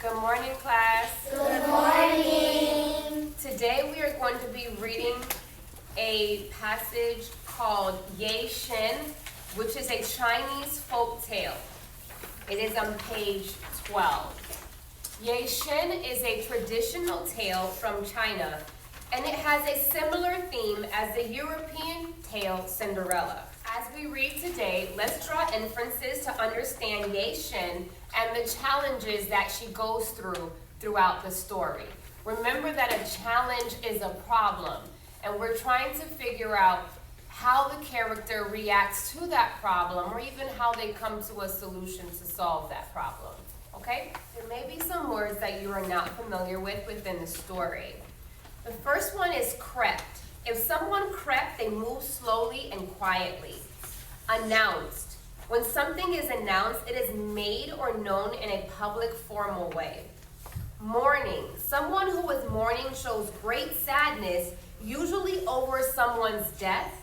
Good morning, class. Good morning. Today we are going to be reading a passage called Ye-Shen, which is a Chinese folk tale. It is on page 12. Ye-Shen is a traditional tale from China, and it has a similar theme as the European tale Cinderella. As we read today, let's draw inferences to understand Ye-Shen and the challenges that she goes throughout the story. Remember that a challenge is a problem, and we're trying to figure out how the character reacts to that problem, or even how they come to a solution to solve that problem. Okay? There may be some words that you are not familiar with within the story. The first one is crept. If someone crept, they move slowly and quietly. Announced. When something is announced, it is made or known in a public, formal way. Mourning. Someone who is mourning shows great sadness, usually over someone's death.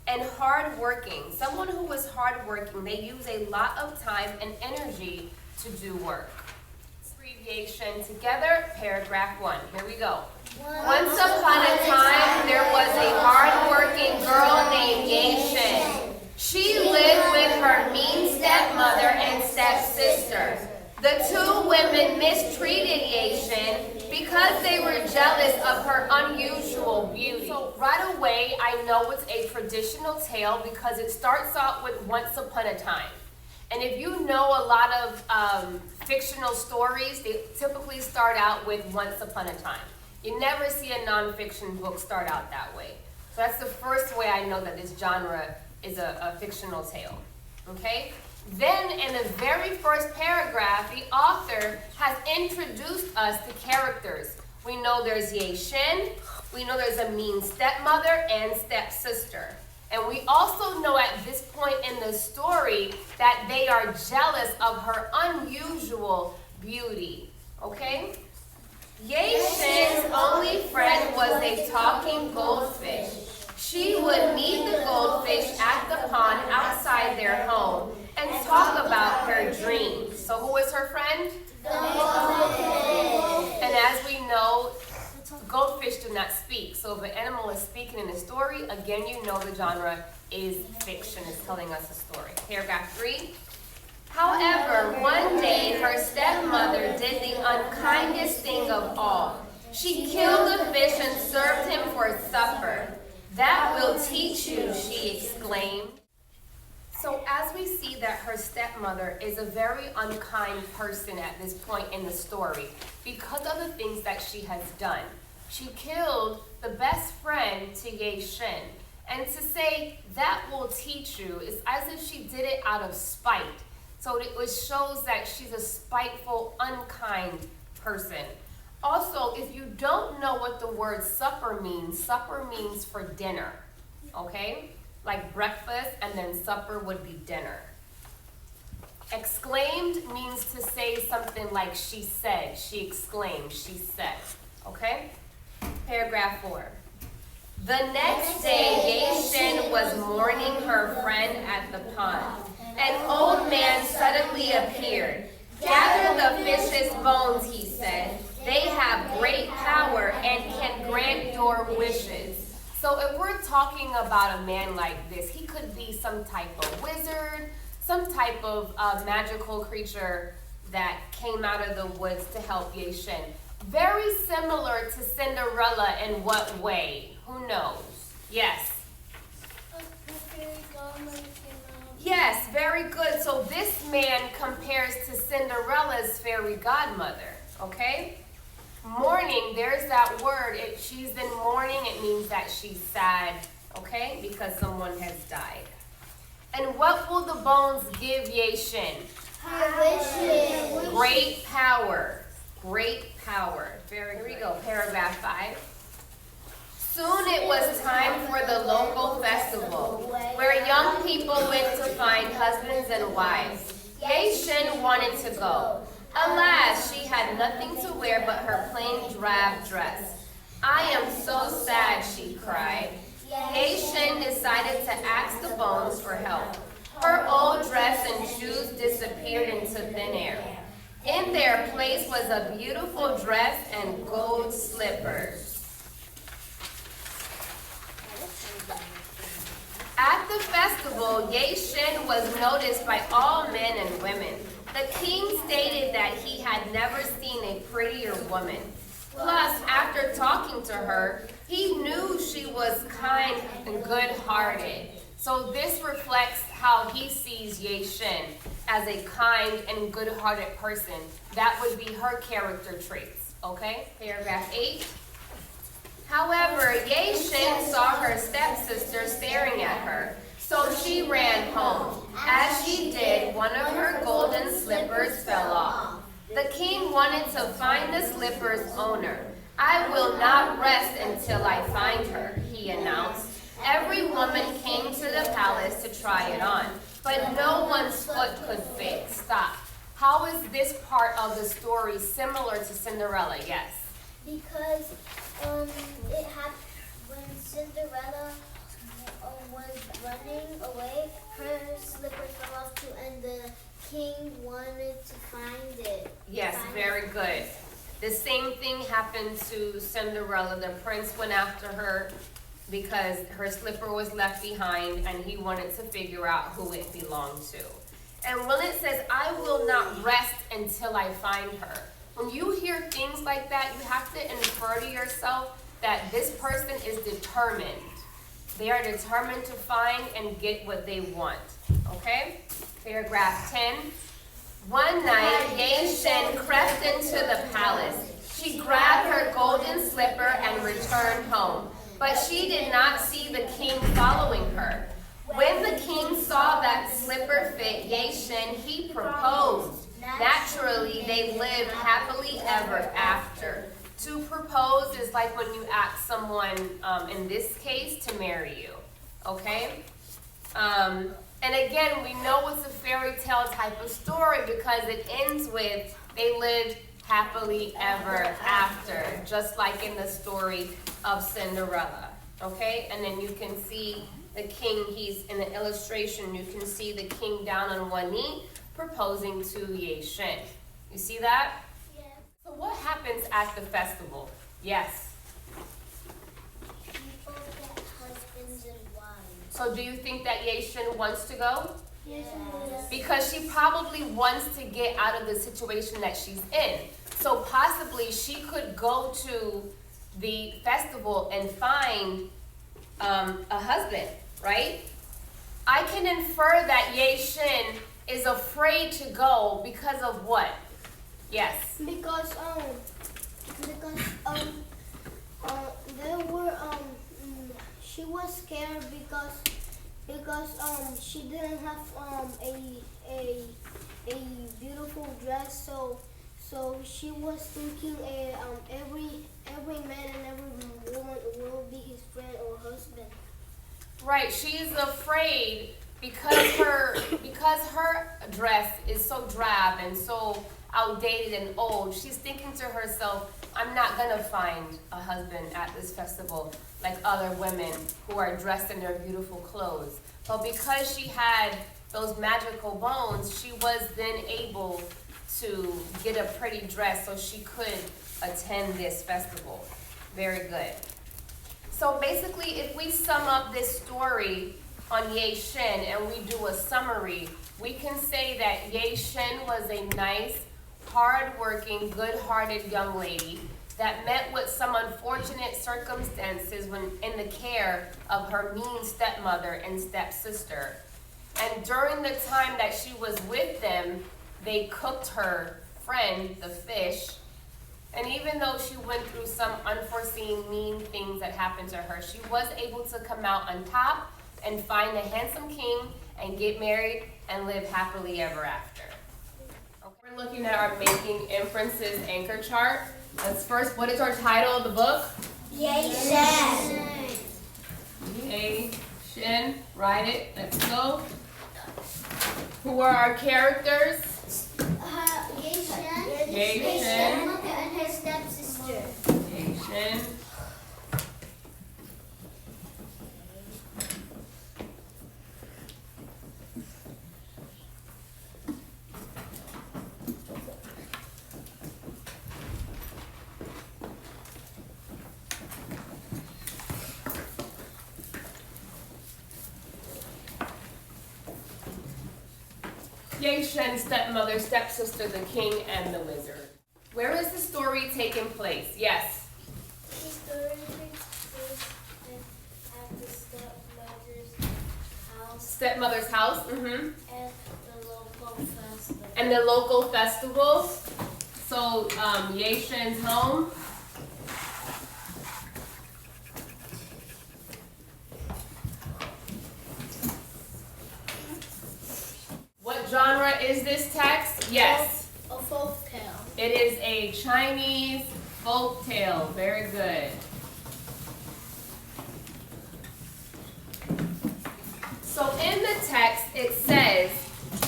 And hardworking. Someone who is hardworking, they use a lot of time and energy to do work. Abbreviation together, paragraph 1. Here we go. Once upon a time, there was a hard-working girl named Ye-Shen. She lived with her mean stepmother and stepsister. The two women mistreated Ye-Shen because they were jealous of her unusual beauty. So right away, I know it's a traditional tale because it starts out with once upon a time. And if you know a lot of fictional stories, they typically start out with once upon a time. You never see a nonfiction book start out that way. So that's the first way I know that this genre is a fictional tale. Okay? Then in the very first paragraph, the author has introduced us to characters. We know there's Ye-Shen, we know there's a mean stepmother and stepsister. And we also know at this point in the story that they are jealous of her unusual beauty. Okay? Ye-Shen's only friend was a talking goldfish. She would meet the goldfish at the pond outside their home and talk about her dreams. So who is her friend? The goldfish. And as we know, goldfish do not speak. So if an animal is speaking in a story, again, you know the genre is fiction. It's telling us a story. Paragraph 3. However, one day her stepmother did the unkindest thing of all. She killed the fish and served him for supper. That will teach you, she exclaimed. So as we see that her stepmother is a very unkind person at this point in the story because of the things that she has done. She killed the best friend to Ye-Shen. And to say that will teach you is as if she did it out of spite. So it shows that she's a spiteful, unkind person. Also, if you don't know what the word supper means for dinner, okay? Like breakfast and then supper would be dinner. Exclaimed means to say something like she said, she exclaimed, she said, okay? Paragraph 4. The next day, Ye-Shen was mourning her friend at the pond. An old man suddenly appeared. Gather the fish's bones, he said. They have great power and can grant your wishes. So if we're talking about a man like this, he could be some type of wizard, some type of magical creature that came out of the woods to help Ye-Shen. Very similar to Cinderella in what way? Who knows? Yes. Yes, very good. So this man compares to Cinderella's fairy godmother, okay? Mourning, there's that word. She's in mourning, it means that she's sad, okay? Because someone has died. And what will the bones give Ye-Shen? Her wishes. Great power. Great power. Here we go, paragraph 5. Soon it was time for the local festival, where young people went to find husbands and wives. Ye-Shen wanted to go. Alas, she had nothing to wear but her plain drab dress. I am so sad, she cried. Ye-Shen decided to ask the bones for help. Her old dress and shoes disappeared into thin air. In their place was a beautiful dress and gold slippers. At the festival, Ye-Shen was noticed by all men and women. The king stated that he had never seen a prettier woman. Plus, after talking to her, he knew she was kind and good-hearted. So this reflects how he sees Ye-Shen as a kind and good-hearted person. That would be her character traits, okay? Paragraph 8. However, Ye-Shen saw her stepsister staring at her, so she ran home. As she did, one of her golden slippers fell off. The king wanted to find the slipper's owner. "I will not rest until I find her," he announced. Every woman came to the palace to try it on, but no one's foot could fit. Stop. How is this part of the story similar to Cinderella? Yes. Because it happened when Cinderella was running away, her slippers fell off too, and the king wanted to find it. Yes, very good. The same thing happened to Cinderella. The prince went after her because her slipper was left behind, and he wanted to figure out who it belonged to. And when it says, "I will not rest until I find her," when you hear things like that, you have to infer to yourself that this person is determined. They are determined to find and get what they want. Okay? Paragraph 10. One night, Ye-Shen crept into the palace. She grabbed her golden slipper and returned home. But she did not see the king following her. When the king saw that slipper fit Ye-Shen, he proposed. Naturally, they lived happily ever after. To propose is like when you ask someone, in this case, to marry you. Okay? And again, we know it's a fairy tale type of story because it ends with they lived happily ever after, just like in the story of Cinderella. Okay? And then you can see the king, he's in the illustration, you can see the king down on one knee proposing to Ye-Shen. You see that? Yes. So what happens at the festival? Yes. People get husbands and wives. So do you think that Ye-Shen wants to go? Yes. Because she probably wants to get out of the situation that she's in. So possibly she could go to the festival and find a husband, right? I can infer that Ye-Shen is afraid to go because of what? Yes. Because there were she was scared because she didn't have a beautiful dress, so she was thinking every man and every woman will be his friend or husband. Right, she's afraid because her dress is so drab and so outdated and old. She's thinking to herself, I'm not gonna find a husband at this festival like other women who are dressed in their beautiful clothes. But because she had those magical bones, she was then able to get a pretty dress so she could attend this festival. Very good. So basically, if we sum up this story on Ye-Shen and we do a summary, we can say that Ye-Shen was a nice, hard-working, good-hearted young lady that met with some unfortunate circumstances when in the care of her mean stepmother and stepsister. And during the time that she was with them, they cooked her friend, the fish. And even though she went through some unforeseen mean things that happened to her, she was able to come out on top and find a handsome king and get married and live happily ever after. Okay. We're looking at our Making Inferences anchor chart. Let's first, what is our title of the book? Ye-Shen. Ye-Shen. Write it. Let's go. Who are our characters? Ye-Shen. Ye-Shen. And her stepsister. Ye-Shen. Ye-Shen's stepmother, stepsister, the king, and the wizard. Where is the story taking place? Yes. The story takes place at the Stepmother's house. Mm-hmm. At the local festival. And the local festival. So, Ye-Shen's home. What genre is this text? Yes. A folk tale. It is a Chinese folk tale. Very good. So in the text, it says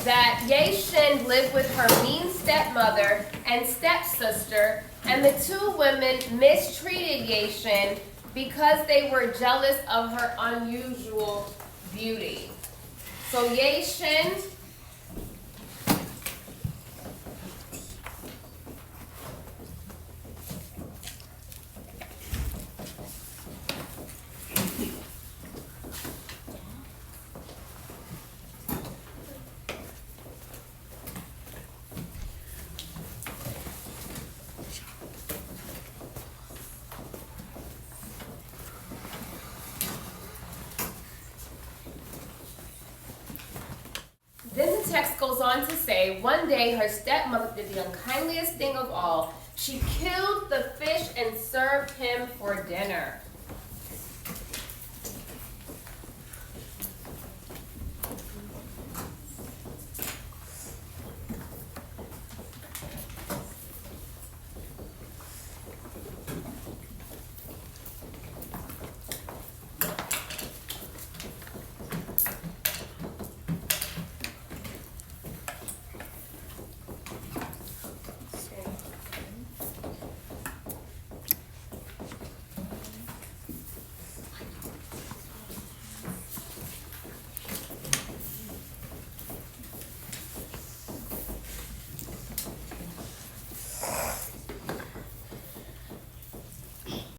that Ye-Shen lived with her mean stepmother and stepsister, and the two women mistreated Ye-Shen because they were jealous of her unusual beauty. So Ye-Shen Then the text goes on to say, one day her stepmother did the unkindliest thing of all. She killed the fish and served him for dinner.